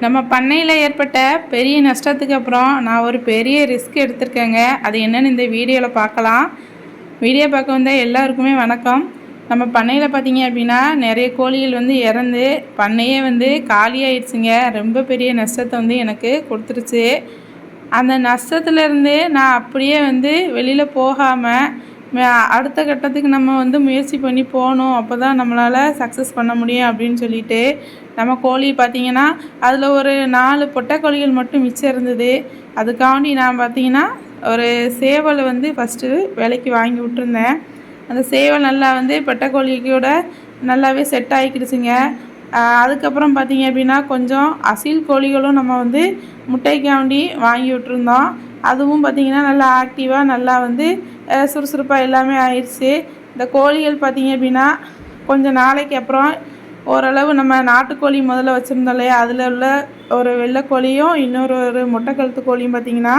நம்ம பண்ணையில் ஏற்பட்ட பெரிய நஷ்டத்துக்கு அப்புறம் நான் ஒரு பெரிய ரிஸ்க் எடுத்திருக்கேங்க. அது என்னென்னு இந்த வீடியோவில் பார்க்கலாம். வீடியோ பார்க்க வந்த எல்லாருக்குமே வணக்கம். நம்ம பண்ணையில் பார்த்தீங்க அப்படின்னா நிறைய கோழிகள் இறந்து பண்ணையே காலியாயிடுச்சுங்க. ரொம்ப பெரிய நஷ்டத்தை எனக்கு கொடுத்துருச்சு. அந்த நஷ்டத்துலேருந்து நான் அப்படியே வெளியில் போகாமல் அடுத்த கட்டத்துக்கு நம்ம முயற்சி பண்ணி போகணும். அப்போ தான் நம்மளால் சக்ஸஸ் பண்ண முடியும் அப்படின்னு சொல்லிட்டு நம்ம கோழி பார்த்திங்கன்னா அதில் ஒரு 4 பொட்டைக்கோழிகள் மட்டும் மிச்சம் இருந்தது. அதுக்காண்டி நான் பார்த்திங்கன்னா ஒரு சேவலை ஃபஸ்ட்டு விலைக்கு வாங்கி விட்டுருந்தேன். அந்த சேவல் நல்லா பொட்டைக்கோழிக்கூட நல்லாவே செட் ஆகிக்கிடுச்சுங்க. அதுக்கப்புறம் பார்த்திங்க அப்படின்னா கொஞ்சம் அசீல் கோழிகளும் நம்ம முட்டைக்காண்டி வாங்கி விட்டுருந்தோம். அதுவும் பார்த்திங்கன்னா நல்லா ஆக்டிவாக நல்லா சுறுசுறுப்பாக எல்லாமே ஆயிடுச்சு. இந்த கோழிகள் பார்த்திங்க அப்படின்னா கொஞ்சம் நாளைக்கு அப்புறம் ஓரளவு நம்ம நாட்டுக்கோழி முதல்ல வச்சுருந்தோம் இல்லையா, அதில் உள்ள ஒரு வெள்ளைக்கோழியும் இன்னொரு முட்டைக்கழுத்து கோழியும் பார்த்திங்கன்னா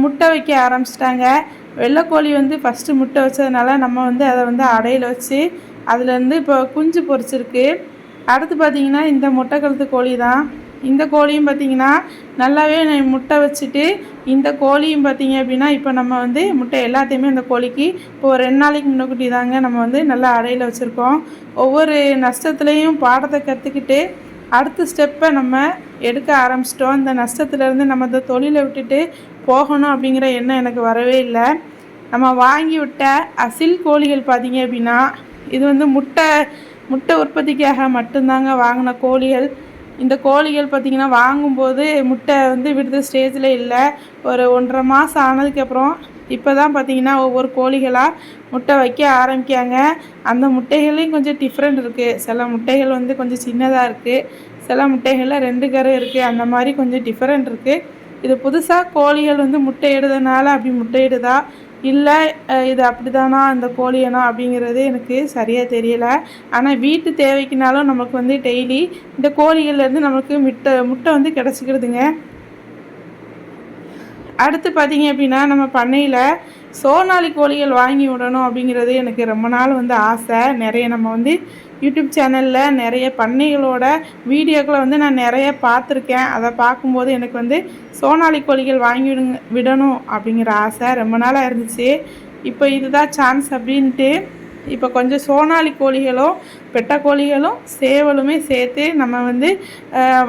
முட்டை வைக்க ஆரம்பிச்சிட்டாங்க. வெள்ளைக்கோழி ஃபஸ்ட்டு முட்டை வச்சதுனால நம்ம அதை அடையில் வச்சு அதுலேருந்து இப்போ குஞ்சு பொரிச்சிருக்கு. அடுத்து பார்த்திங்கன்னா இந்த முட்டைக்கழுத்து கோழி தான். இந்த கோழியும் பார்த்திங்கன்னா நல்லாவே முட்டை வச்சுட்டு இந்த கோழியும் பார்த்திங்க அப்படின்னா இப்போ நம்ம முட்டை எல்லாத்தையுமே இந்த கோழிக்கு இப்போ ஒரு 2 நாளைக்கு முன்னக்கூட்டி தாங்க நம்ம நல்லா அடையில் வச்சுருக்கோம். ஒவ்வொரு நஷ்டத்துலேயும் பாடத்தை கற்றுக்கிட்டு அடுத்த ஸ்டெப்பை நம்ம எடுக்க ஆரம்பிச்சிட்டோம். இந்த நஷ்டத்துலேருந்து நம்ம இந்த தொழிலை விட்டுட்டு போகணும் அப்படிங்கிற எண்ணம் எனக்கு வரவே இல்லை. நம்ம வாங்கி விட்ட அசில் கோழிகள் பார்த்திங்க அப்படின்னா இது முட்டை உற்பத்திக்காக மட்டும்தாங்க வாங்கின கோழிகள். இந்த கோழிகள் பார்த்திங்கன்னா வாங்கும்போது முட்டை விடுத ஸ்டேஜில் இல்லை. ஒரு 1.5 மாதம் ஆனதுக்கப்புறம் இப்போ தான் பார்த்திங்கன்னா ஒவ்வொரு கோழிகளாக முட்டை வைக்க ஆரம்பிக்காங்க. அந்த முட்டைகளையும் கொஞ்சம் டிஃப்ரெண்ட் இருக்குது. சில முட்டைகள் கொஞ்சம் சின்னதாக இருக்குது, சில முட்டைகளில் 2 கரு இருக்குது. அந்த மாதிரி கொஞ்சம் டிஃப்ரெண்ட் இருக்குது. இது புதுசாக கோழிகள் முட்டை இடுறதுனால அப்படி முட்டையிடுதா இல்லை இது அப்படி தானா இந்த கோழியனா அப்படிங்கிறது எனக்கு சரியாக தெரியலை. ஆனால் வீட்டு தேவைக்குனாலும் நமக்கு டெய்லி இந்த கோழிகள்லேருந்து நமக்கு முட்டை கிடச்சிக்கிறதுங்க. அடுத்து பார்த்திங்க அப்படின்னா நம்ம பண்ணையில் சோனாலி கோழிகள் வாங்கி விடணும் அப்படிங்கிறது எனக்கு ரொம்ப நாள் ஆசை. நிறைய நம்ம யூடியூப் சேனலில் நிறைய பண்ணைகளோட வீடியோக்களை நான் நிறைய பார்த்துருக்கேன். அதை பார்க்கும்போது எனக்கு சோனாலி கோழிகள் வாங்கி விடணும் அப்படிங்கிற ஆசை ரொம்ப நாளாக இருந்துச்சு. இப்போ இதுதான் சான்ஸ் அப்படின்ட்டு இப்போ கொஞ்சம் சோனாலி கோழிகளும் பெட்டைக்கோழிகளும் சேவலுமே சேர்த்து நம்ம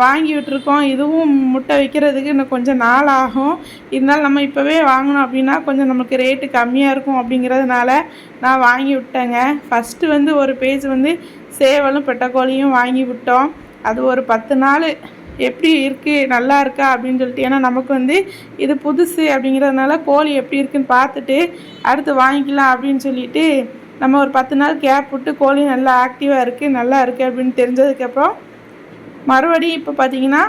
வாங்கி விட்டுருக்கோம். இதுவும் முட்டை வைக்கிறதுக்கு இன்னும் கொஞ்சம் நாள் ஆகும். இருந்தாலும் நம்ம இப்போவே வாங்கினோம் அப்படின்னா கொஞ்சம் நமக்கு ரேட்டு கம்மியாக இருக்கும். அப்படிங்கிறதுனால நான் வாங்கி விட்டேங்க. ஃபஸ்ட்டு ஒரு பேஜ் சேவலும் பெட்டைக்கோழியும் வாங்கி விட்டோம். அது ஒரு 10 நாள் எப்படி இருக்குது நல்லா இருக்கா அப்படின்னு சொல்லிட்டு, ஏன்னா நமக்கு இது புதுசு அப்படிங்கிறதுனால கோழி எப்படி இருக்குன்னு பார்த்துட்டு அடுத்து வாங்கிக்கலாம் அப்படின்னு சொல்லிட்டு நம்ம ஒரு 10 நாள் கேப் விட்டு கோழி நல்லா ஆக்டிவாக இருக்குது நல்லா இருக்குது அப்படின்னு தெரிஞ்சதுக்கப்புறம் மறுபடியும் இப்போ பார்த்திங்கன்னா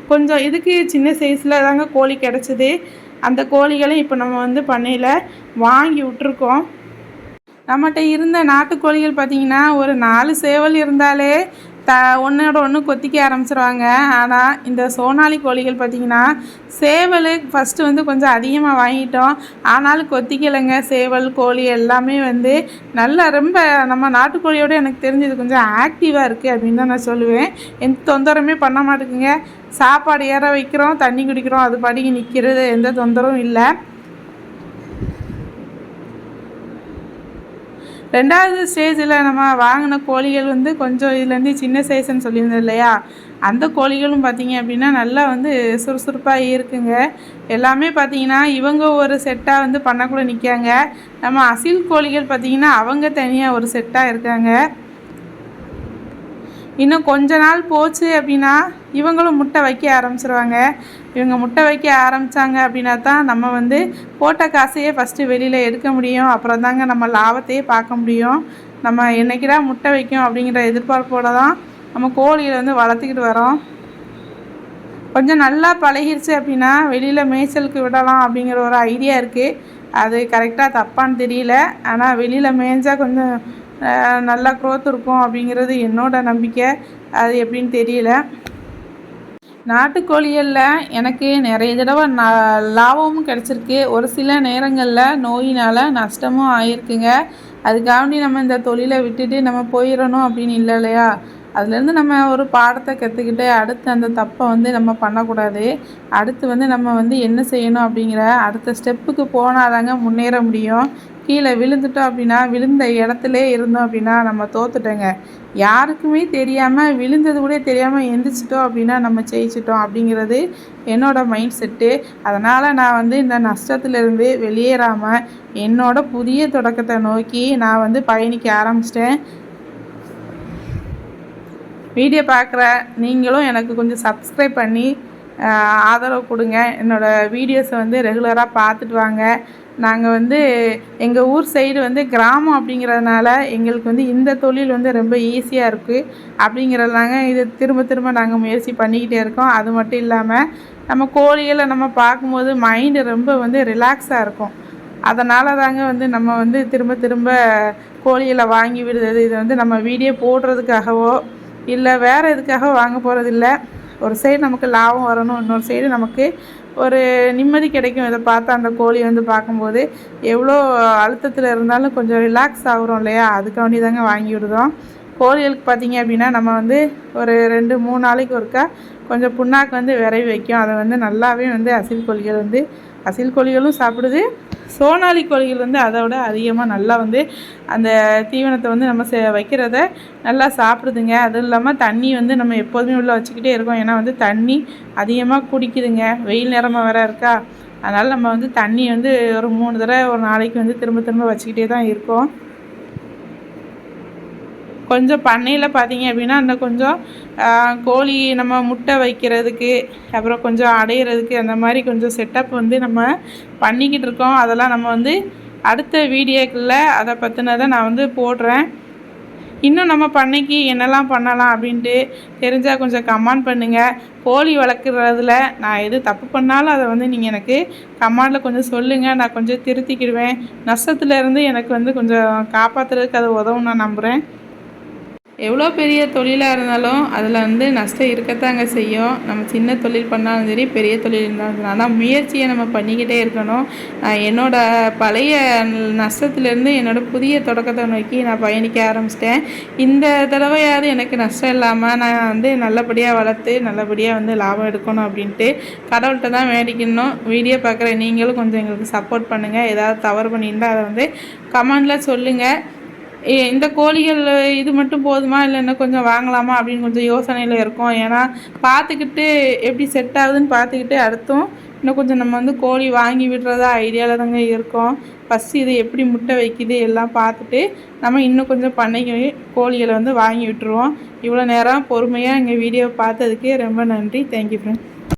கொஞ்சம் இதுக்கு சின்ன சைஸில் தாங்க கோழி கிடச்சிது. அந்த கோழிகளையும் இப்போ நம்ம பண்ணையில் வாங்கி விட்டுருக்கோம். நம்மகிட்ட இருந்த நாட்டுக்கோழிகள் பார்த்திங்கன்னா ஒரு 4 சேவல் இருந்தாலே ஒன்றோட ஒன்று கொத்திக்க ஆரம்பிச்சிருவாங்க. ஆனால் இந்த சோனாலி கோழிகள் பார்த்திங்கன்னா சேவல் ஃபஸ்ட்டு கொஞ்சம் அதிகமாக வாங்கிட்டோம். ஆனாலும் கொத்திக்கலைங்க. சேவல் கோழி எல்லாமே நல்லா ரொம்ப நம்ம நாட்டுக்கோழியோட எனக்கு தெரிஞ்சது கொஞ்சம் ஆக்டிவாக இருக்குது அப்படின்னு தான் நான் சொல்லுவேன். எந்த தொந்தரவுமே பண்ண மாட்டேங்குங்க. சாப்பாடு ஏற வைக்கிறோம், தண்ணி குடிக்கிறோம், அது பாட்டுக்கு நிற்கிறது, எந்த தொந்தரவும் இல்லை. 2வது ஸ்டேஜில் நம்ம வாங்கின கோழிகள் கொஞ்சம் இதுலேருந்து சின்ன சைஸ்ன்னு சொல்லியிருந்தோம் இல்லையா, அந்த கோழிகளும் பார்த்திங்க அப்படின்னா நல்லா சுறுசுறுப்பாக இருக்குங்க. எல்லாமே பார்த்திங்கன்னா இவங்க ஒரு செட்டாக பண்ணக்கூட நிற்காங்க. நம்ம அசீல் கோழிகள் பார்த்திங்கன்னா அவங்க தனியாக ஒரு செட்டாக இருக்காங்க. இன்னும் கொஞ்ச நாள் போச்சு அப்படின்னா இவங்களும் முட்டை வைக்க ஆரம்பிச்சிருவாங்க. இவங்க முட்டை வைக்க ஆரம்பித்தாங்க அப்படின்னா தான் நம்ம போட்ட காசையே ஃபஸ்ட்டு வெளியில் எடுக்க முடியும். அப்புறம் தாங்க நம்ம லாபத்தையே பார்க்க முடியும். நம்ம என்றைக்கிடா முட்டை வைக்கும் அப்படிங்கிற எதிர்பார்ப்போடு தான் நம்ம கோழியை வளர்த்துக்கிட்டு வரோம். கொஞ்சம் நல்லா பழகிருச்சு அப்படின்னா வெளியில் மேய்ச்சலுக்கு விடலாம் அப்படிங்கிற ஒரு ஐடியா இருக்குது. அது கரெக்டாக தப்பான்னு தெரியல. ஆனால் வெளியில் மேய்ஞ்சால் கொஞ்சம் நல்லா க்ரோத் இருக்கும் அப்படிங்கிறது என்னோடய நம்பிக்கை. அது எப்படின்னு தெரியல. நாட்டுக்கோழிகளில் எனக்கு நிறைய தடவை லாபமும் கிடச்சிருக்கு. ஒரு சில நேரங்களில் நோயினால் நஷ்டமும் ஆகிருக்குங்க. அதுக்காண்டி நம்ம இந்த தொழிலை விட்டுட்டு நம்ம போயிடணும் அப்படின்னு இல்லை இல்லையா. அதுலேருந்து நம்ம ஒரு பாடத்தை கற்றுக்கிட்டு அடுத்து அந்த தப்பை வந்து நம்ம பண்ணக்கூடாது. அடுத்து வந்து நம்ம வந்து என்ன செய்யணும் அப்படிங்கிற அடுத்த ஸ்டெப்புக்கு போனாதாங்க முன்னேற முடியும். கீழே விழுந்துட்டோம் அப்படின்னா, விழுந்த இடத்துலே இருந்தோம் அப்படின்னா நம்ம தோத்துட்டோங்க. யாருக்குமே தெரியாமல் விழுந்தது கூட தெரியாமல் எந்திரிச்சிட்டோம் அப்படின்னா நம்ம ஜெயிச்சிட்டோம் அப்படிங்கிறது என்னோடய மைண்ட் செட்டு. அதனால் நான் வந்து இந்த நஷ்டத்துலேருந்து வெளியேறாமல் என்னோடய புதிய தொடக்கத்தை நோக்கி நான் வந்து பயணிக்க ஆரம்பிச்சிட்டேன். வீடியோ பார்க்குற நீங்களும் எனக்கு கொஞ்சம் சப்ஸ்கிரைப் பண்ணி ஆதரவு கொடுங்க. என்னோடய வீடியோஸை வந்து ரெகுலராக பார்த்துட்டு வாங்க. நாங்கள் வந்து எங்கள் ஊர் சைடு வந்து கிராமம் அப்படிங்கிறதுனால எங்களுக்கு வந்து இந்த தொழில் வந்து ரொம்ப ஈஸியாக இருக்குது அப்படிங்கிறதாங்க இது திரும்ப திரும்ப நாங்கள் முயற்சி பண்ணிக்கிட்டே இருக்கோம். அது மட்டும் இல்லாமல் நம்ம கோழிகளை நம்ம பார்க்கும்போது மைண்டு ரொம்ப வந்து ரிலாக்ஸாக இருக்கும். அதனால தாங்க வந்து நம்ம வந்து திரும்ப திரும்ப கோழிகளை வாங்கி விடுறது. இது வந்து நம்ம வீடியோ போடுறதுக்காகவோ இல்லை வேறு எதுக்காக வாங்க போகிறதில்ல. ஒரு சைடு நமக்கு லாபம் வரணும், இன்னொரு சைடு நமக்கு ஒரு நிம்மதி கிடைக்கும். இதை பார்த்தா அந்த கோழி வந்து பார்க்கும்போது எவ்வளோ அழுத்தத்தில் இருந்தாலும் கொஞ்சம் ரிலாக்ஸ் ஆகுறோம் இல்லையா, அதுக்காண்டி தாங்க வாங்கி விடுதோம். கோழிகளுக்கு பார்த்திங்க அப்படின்னா நம்ம வந்து ஒரு 2-3 நாளைக்கு ஒருக்கா கொஞ்சம் புண்ணாக்கு வந்து விரைவி வைக்கும். அதை வந்து நல்லாவே வந்து அசில் கோழிகளும் சாப்பிடுது. சோனாலி கோழிகள் வந்து அதை விட அதிகமாக நல்லா வந்து அந்த தீவனத்தை வந்து நம்ம வைக்கிறத நல்லா சாப்பிடுதுங்க. அதுவும் இல்லாமல் தண்ணி வந்து நம்ம எப்போதுமே உள்ளே வச்சுக்கிட்டே இருக்கோம். ஏன்னா வந்து தண்ணி அதிகமாக குடிக்குதுங்க. வெயில் நேரமாக வேறு இருக்கா, அதனால் நம்ம வந்து தண்ணி வந்து ஒரு 3 தடவை ஒரு நாளைக்கு வந்து திரும்ப திரும்ப வச்சுக்கிட்டே தான் இருக்கோம். கொஞ்சம் பண்ணையில் பார்த்திங்க அப்படின்னா அந்த கொஞ்சம் கோழி நம்ம முட்டை வைக்கிறதுக்கு அப்புறம் கொஞ்சம் அடையிறதுக்கு அந்த மாதிரி கொஞ்சம் செட்டப் வந்து நம்ம பண்ணிக்கிட்டு இருக்கோம். அதெல்லாம் நம்ம வந்து அடுத்த வீடியோக்களில் அதை பற்றினதை நான் வந்து போடுறேன். இன்னும் நம்ம பண்ணைக்கு என்னெல்லாம் பண்ணலாம் அப்படின்ட்டு தெரிஞ்சால் கொஞ்சம் கமெண்ட் பண்ணுங்கள். கோழி வளர்க்குறதுல நான் எது தப்பு பண்ணாலும் அதை வந்து நீங்கள் எனக்கு கமெண்டில் கொஞ்சம் சொல்லுங்கள். நான் கொஞ்சம் திருத்திக்கிடுவேன். நஷ்டத்துலேருந்து எனக்கு வந்து கொஞ்சம் காப்பாற்றுறதுக்கு அது உதவும் நான் நம்புகிறேன். எவ்வளோ பெரிய தொழிலாக இருந்தாலும் அதில் வந்து நஷ்டம் இருக்கத்தாங்க செய்யும். நம்ம சின்ன தொழில் பண்ணாலும் சரி, பெரிய தொழில் இருந்தாலும் சரி, ஆனால் முயற்சியை நம்ம பண்ணிக்கிட்டே இருக்கணும். என்னோடய பழைய நஷ்டத்துலேருந்து என்னோடய புதிய தொடக்கத்தை நோக்கி நான் பயணிக்க ஆரம்பிச்சிட்டேன். இந்த தடவையாவது எனக்கு நஷ்டம் இல்லாமல் நான் வந்து நல்லபடியாக வளர்த்து நல்லபடியாக வந்து லாபம் எடுக்கணும் அப்படின்ட்டு கடவுள்கிட்ட தான் வேண்டிக்கணும். வீடியோ பார்க்குற நீங்களும் கொஞ்சம் எங்களுக்கு சப்போர்ட் பண்ணுங்கள். ஏதாவது தவறு பண்ணியிருந்தால் அதை வந்து கமெண்டில் சொல்லுங்கள். இந்த கோழிகள் இது மட்டும் போதுமா, இல்லை இன்னும் கொஞ்சம் வாங்கலாமா அப்படின்னு கொஞ்சம் யோசனையில் இருக்கோம். ஏன்னா பார்த்துக்கிட்டு எப்படி செட் ஆகுதுன்னு பார்த்துக்கிட்டு அடுத்தும் இன்னும் கொஞ்சம் நம்ம வந்து கோழி வாங்கி விடுறதா ஐடியாவில் தாங்க இருக்கோம். ஃபஸ்ட்டு இது எப்படி முட்டை வைக்கிது எல்லாம் பார்த்துட்டு நம்ம இன்னும் கொஞ்சம் பண்ணைக்கு கோழிகளை வந்து வாங்கி விட்டுருவோம். இவ்வளோ நேரம் பொறுமையாக எங்கள் வீடியோவை பார்த்ததுக்கு ரொம்ப நன்றி. Thank you friend.